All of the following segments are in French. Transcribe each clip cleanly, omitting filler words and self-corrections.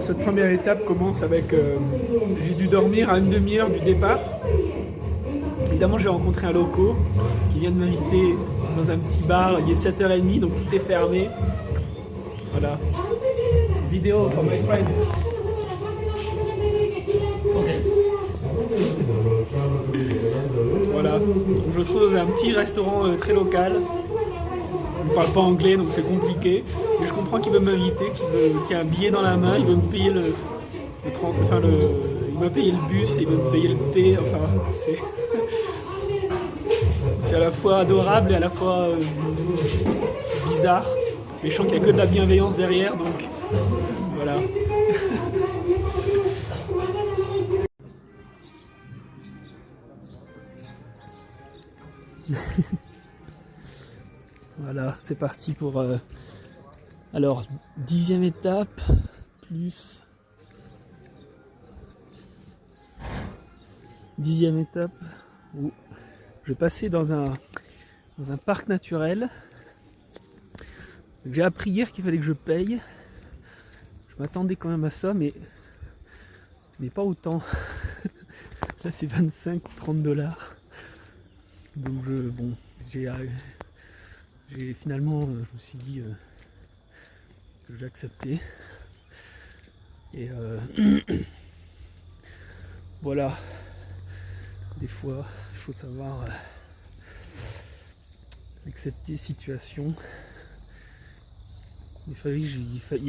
Alors cette première étape commence avec... j'ai dû dormir à une demi-heure du départ. Évidemment j'ai rencontré un loco qui vient de m'inviter dans un petit bar, il est 7h30 donc tout est fermé. Voilà. Vidéo for my friend. Voilà. Je me trouve dans un petit restaurant très local. Il ne parle pas anglais donc c'est compliqué. Mais je comprends qu'il veut m'inviter, qu'il a un billet dans la main, il veut me payer il m'a payé le bus, il veut me payer le thé, enfin c'est à la fois adorable et à la fois bizarre. Mais je sens qu'il n'y a que de la bienveillance derrière, donc voilà. Voilà, c'est parti pour... alors, 10e étape, plus... 10e étape, où je vais passer dans un parc naturel. J'ai appris hier qu'il fallait que je paye. Je m'attendais quand même à ça, mais pas autant. Là c'est 25-30 $. Donc bon, j'ai finalement, je me suis dit que j'ai accepté. Et voilà. Des fois, il faut savoir accepter situation. Il a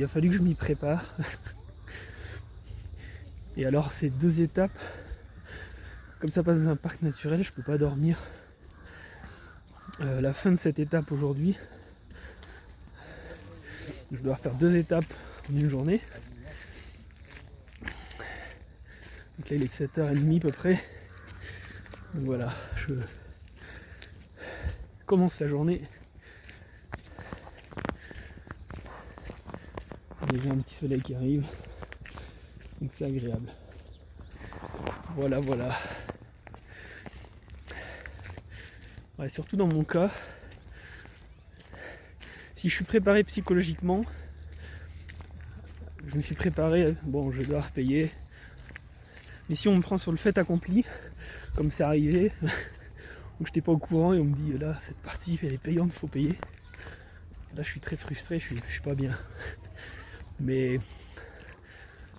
fallu que je m'y prépare. Et alors ces 2 étapes, comme ça passe dans un parc naturel, je peux pas dormir. La fin de cette étape aujourd'hui, je dois faire 2 étapes en une journée. Donc là il est 7h30 à peu près. Donc voilà, je commence la journée. Déjà un petit soleil qui arrive, donc c'est agréable. Voilà. Ouais, surtout dans mon cas, si je suis préparé psychologiquement, je me suis préparé, bon je dois repayer. Mais si on me prend sur le fait accompli, comme c'est arrivé, où j'étais pas au courant et on me dit là cette partie elle est payante, faut payer. Là je suis très frustré, je suis pas bien. Mais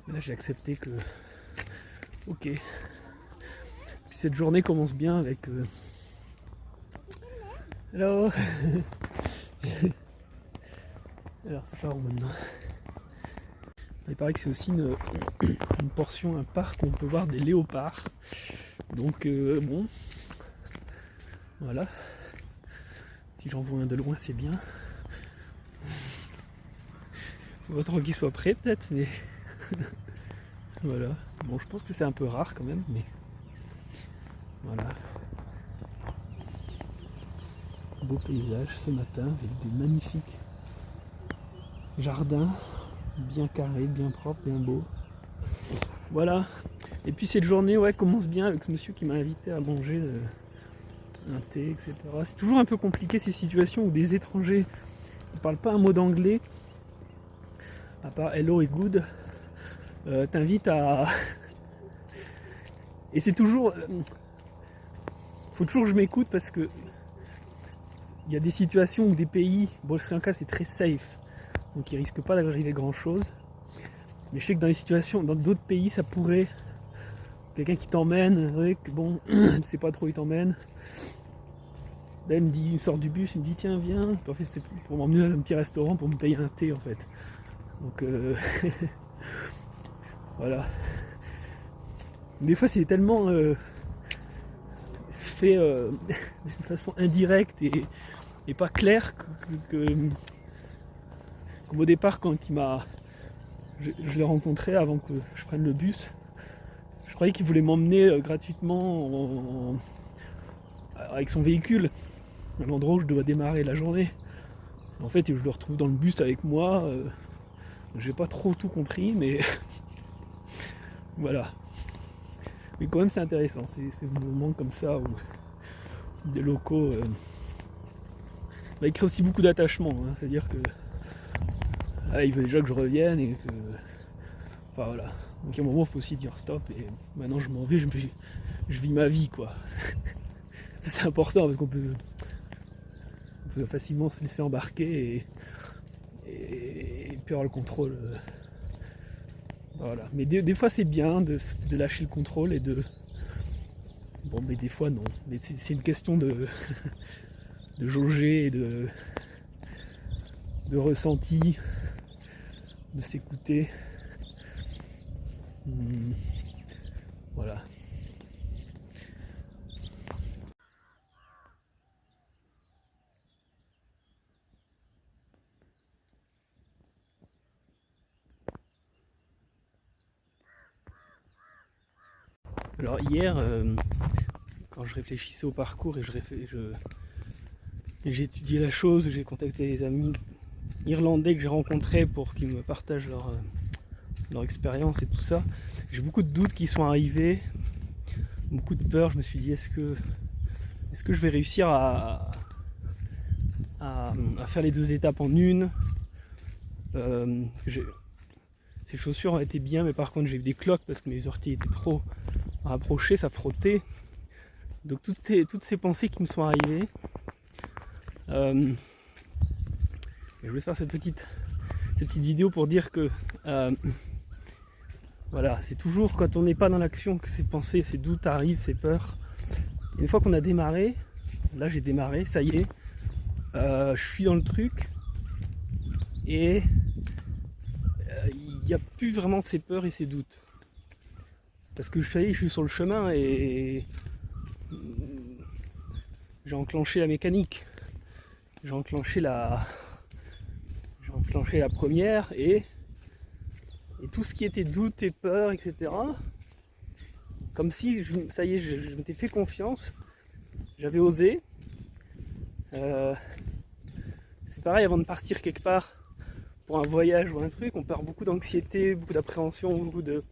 là j'ai accepté que ok. Puis cette journée commence bien avec hello. Alors c'est par où maintenant? Il paraît que c'est aussi une portion, un parc où on peut voir des léopards. Donc bon, voilà. Si j'en vois un de loin, c'est bien. Faut trop qu'il soit prêt peut-être, mais voilà. Bon, je pense que c'est un peu rare quand même, mais voilà. Beau paysage ce matin avec des magnifiques jardins, bien carrés, bien propres, bien beaux. Voilà. Et puis cette journée commence bien avec ce monsieur qui m'a invité à manger un thé, etc. C'est toujours un peu compliqué ces situations où des étrangers ne parlent pas un mot d'anglais, à part hello et good, t'invitent à... Et c'est toujours... faut toujours que je m'écoute parce que il y a des situations où des pays, bon le Sri Lanka c'est très safe, donc il risque pas d'arriver grand chose. Mais je sais que dans les situations, dans d'autres pays ça pourrait... Quelqu'un qui t'emmène, bon, tu sais pas trop où il t'emmène. Là il sort du bus, il me dit tiens viens. En fait c'est pour m'emmener dans un petit restaurant pour me payer un thé en fait. Donc voilà. Des fois c'est tellement fait de façon indirecte et pas claire comme au départ quand je l'ai rencontré avant que je prenne le bus. Je croyais qu'il voulait m'emmener gratuitement avec son véhicule à l'endroit où je dois démarrer la journée. En fait, je le retrouve dans le bus avec moi. J'ai pas trop tout compris, mais voilà. Mais quand même, c'est intéressant. C'est un moment comme ça où des locaux. Il crée aussi beaucoup d'attachement. Hein. C'est-à-dire que il veut déjà que je revienne et que Enfin voilà. Donc à un moment il faut aussi dire stop et maintenant je m'en vais, je vis ma vie quoi. Ça, c'est important parce qu'on peut facilement se laisser embarquer et perdre le contrôle. Voilà. Mais des fois c'est bien de lâcher le contrôle et de. Bon mais des fois non. Mais c'est une question de jauger et de ressenti, de s'écouter. Voilà. Alors hier, quand je réfléchissais au parcours et j'ai étudié la chose, j'ai contacté les amis irlandais que j'ai rencontrés pour qu'ils me partagent leur expérience et tout ça, j'ai beaucoup de doutes qui sont arrivés, beaucoup de peur. Je me suis dit est-ce que je vais réussir à faire les 2 étapes en une. Ces chaussures ont été bien, mais par contre j'ai eu des cloques parce que mes orteils étaient trop rapprochés, ça frottait. Donc toutes ces pensées qui me sont arrivées. Et je vais faire cette petite vidéo pour dire que voilà, c'est toujours quand on n'est pas dans l'action que ces pensées, ces doutes arrivent, ces peurs. Et une fois qu'on a démarré, là j'ai démarré, ça y est, je suis dans le truc et il n'y a plus vraiment ces peurs et ces doutes. Parce que ça y est, je suis sur le chemin et j'ai enclenché la mécanique. J'ai enclenché la première et tout ce qui était doute et peur, etc. Comme si, ça y est, je m'étais fait confiance, j'avais osé. C'est pareil, avant de partir quelque part pour un voyage ou un truc, on perd beaucoup d'anxiété, beaucoup d'appréhension, beaucoup de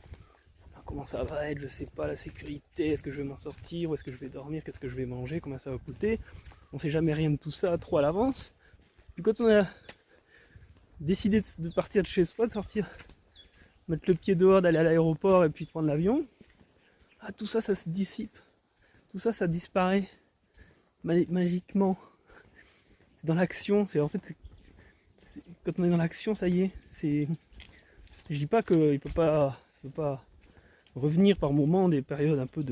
comment ça va être, je sais pas, la sécurité, est-ce que je vais m'en sortir, où est-ce que je vais dormir, qu'est-ce que je vais manger, combien ça va coûter. On sait jamais rien de tout ça trop à l'avance. Puis quand on a décidé de partir de chez soi, de sortir, mettre le pied dehors, d'aller à l'aéroport et puis de prendre l'avion, tout ça, ça se dissipe. Tout ça, ça disparaît magiquement. C'est dans l'action, quand on est dans l'action, ça y est. Je dis pas que ça peut pas revenir par moments des périodes un peu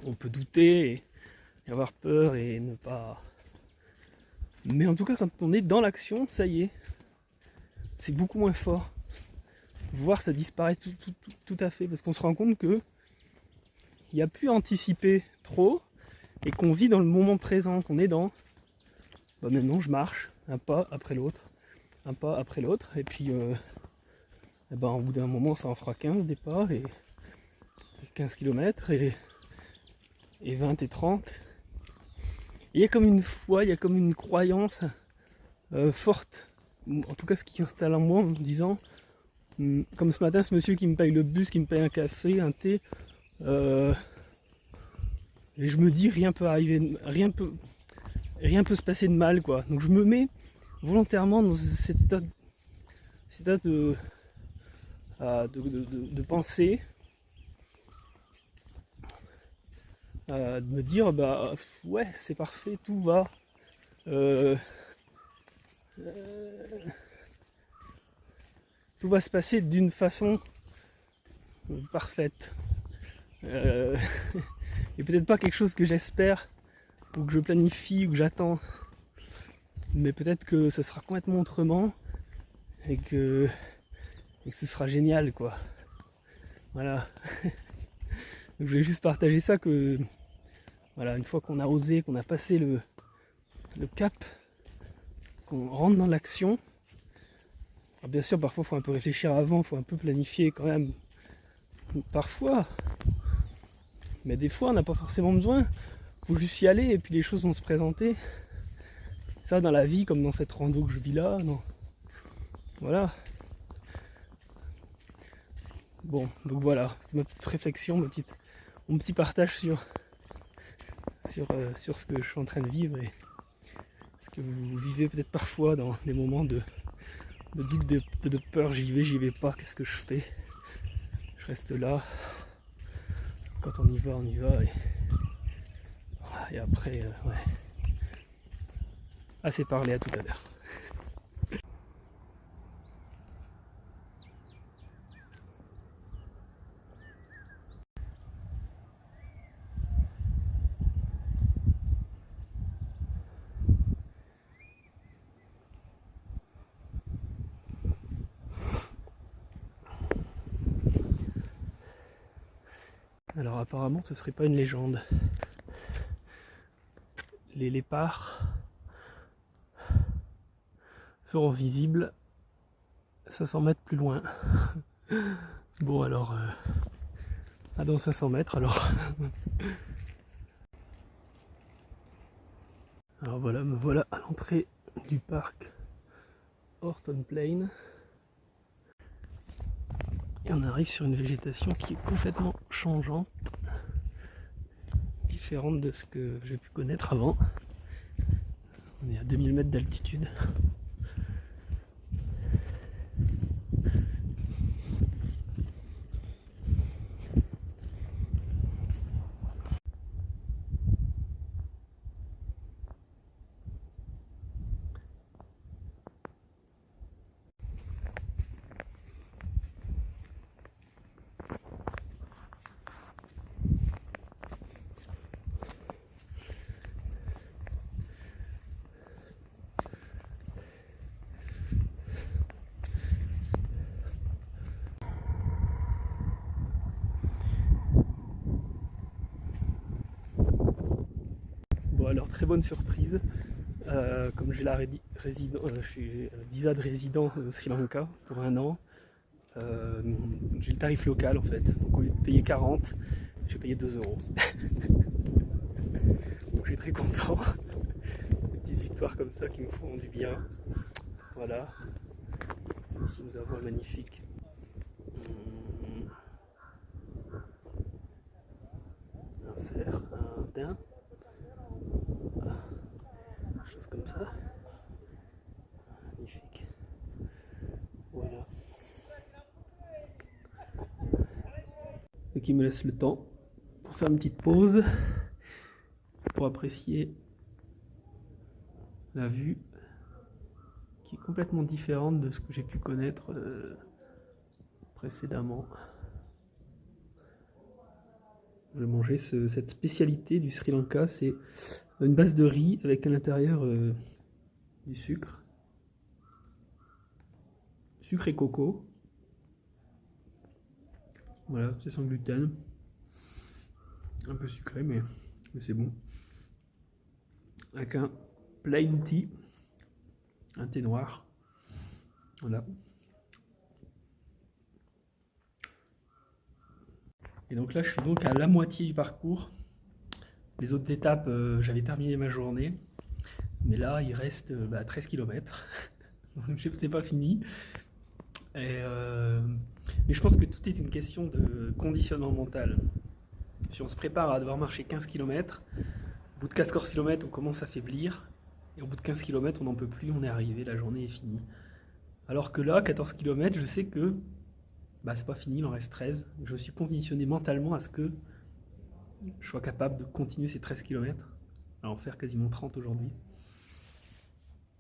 on peut douter et avoir peur et ne pas. Mais en tout cas, quand on est dans l'action, ça y est, c'est beaucoup moins fort. Voir ça disparaît tout à fait, parce qu'on se rend compte que il n'y a plus à anticiper trop et qu'on vit dans le moment présent, qu'on est dans. Maintenant, je marche un pas après l'autre, et puis au bout d'un moment, ça en fera 15 des pas et 15 km et 20 et 30. Il y a comme une foi, il y a comme une croyance forte, en tout cas ce qui s'installe en moi en me disant, comme ce matin ce monsieur qui me paye le bus, qui me paye un café, un thé, et je me dis rien peut arriver, rien peut se passer de mal quoi. Donc je me mets volontairement dans cet état de pensée, de me dire ouais c'est parfait, tout va. Tout va se passer d'une façon parfaite. Et peut-être pas quelque chose que j'espère, ou que je planifie, ou que j'attends. Mais peut-être que ce sera complètement autrement, et que ce sera génial quoi. Voilà. Donc je voulais juste partager ça, que voilà, une fois qu'on a osé, qu'on a passé le cap, qu'on rentre dans l'action. Alors bien sûr, parfois il faut un peu réfléchir avant, il faut un peu planifier quand même, parfois. Mais des fois on n'a pas forcément besoin, il faut juste y aller et puis les choses vont se présenter. Ça dans la vie comme dans cette rando que je vis là, non. Voilà. Bon, donc voilà, c'était ma petite réflexion, mon petit partage sur ce que je suis en train de vivre et ce que vous vivez peut-être parfois dans des moments de doute, de peur, j'y vais pas, qu'est-ce que je fais ? reste là. Quand on y va, on y va. Et après, ouais. Assez parlé, à tout à l'heure. Alors apparemment ce serait pas une légende. Les lépards seront visibles 500 mètres plus loin. Bon alors, dans 500 mètres alors. Alors voilà, me voilà à l'entrée du parc Horton Plain. Et on arrive sur une végétation qui est complètement changeante, différente de ce que j'ai pu connaître avant. On est à 2000 mètres d'altitude. Bon alors très bonne surprise, comme j'ai je suis visa de résident au Sri Lanka pour 1 an, j'ai le tarif local en fait, donc au lieu de payer 40, j'ai payé 2 €. Donc je suis très content, des petites victoires comme ça qui me font du bien. Voilà, ici nous avons un magnifique un cerf, un daim, chose comme ça, magnifique, voilà. Et qui me laisse le temps pour faire une petite pause, pour apprécier la vue qui est complètement différente de ce que j'ai pu connaître précédemment. Je vais manger cette spécialité du Sri Lanka, c'est une base de riz avec à l'intérieur du sucre et coco. Voilà, c'est sans gluten, un peu sucré mais c'est bon. Avec un plain tea, un thé noir. Voilà. Et donc là, je suis donc à la moitié du parcours. Les autres étapes, j'avais terminé ma journée. Mais là, il reste 13 km. Donc c'est pas fini. Mais je pense que tout est une question de conditionnement mental. Si on se prépare à devoir marcher 15 km, au bout de 14 km, on commence à faiblir. Et au bout de 15 km, on n'en peut plus, on est arrivé, la journée est finie. Alors que là, 14 km, je sais que c'est pas fini, il en reste 13. Je suis conditionné mentalement à ce que je sois capable de continuer ces 13 km, à en faire quasiment 30 aujourd'hui.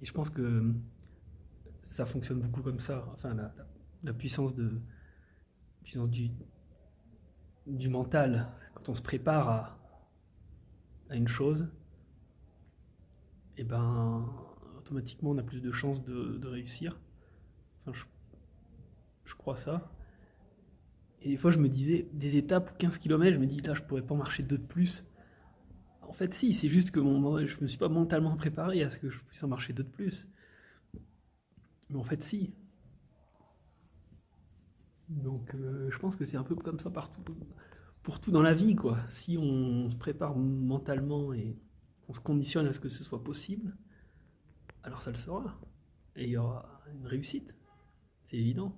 Et je pense que ça fonctionne beaucoup comme ça. Enfin, la puissance du mental, quand on se prépare à une chose, et automatiquement on a plus de chances de réussir. Enfin, je crois ça. Et des fois, je me disais, des étapes, 15 km, je me dis, là, je pourrais pas marcher 2 de plus. En fait, si, c'est juste que je me suis pas mentalement préparé à ce que je puisse en marcher 2 de plus. Mais en fait, si. Donc, je pense que c'est un peu comme ça partout, pour tout dans la vie, quoi. Si on se prépare mentalement et on se conditionne à ce que ce soit possible, alors ça le sera. Et il y aura une réussite. C'est évident.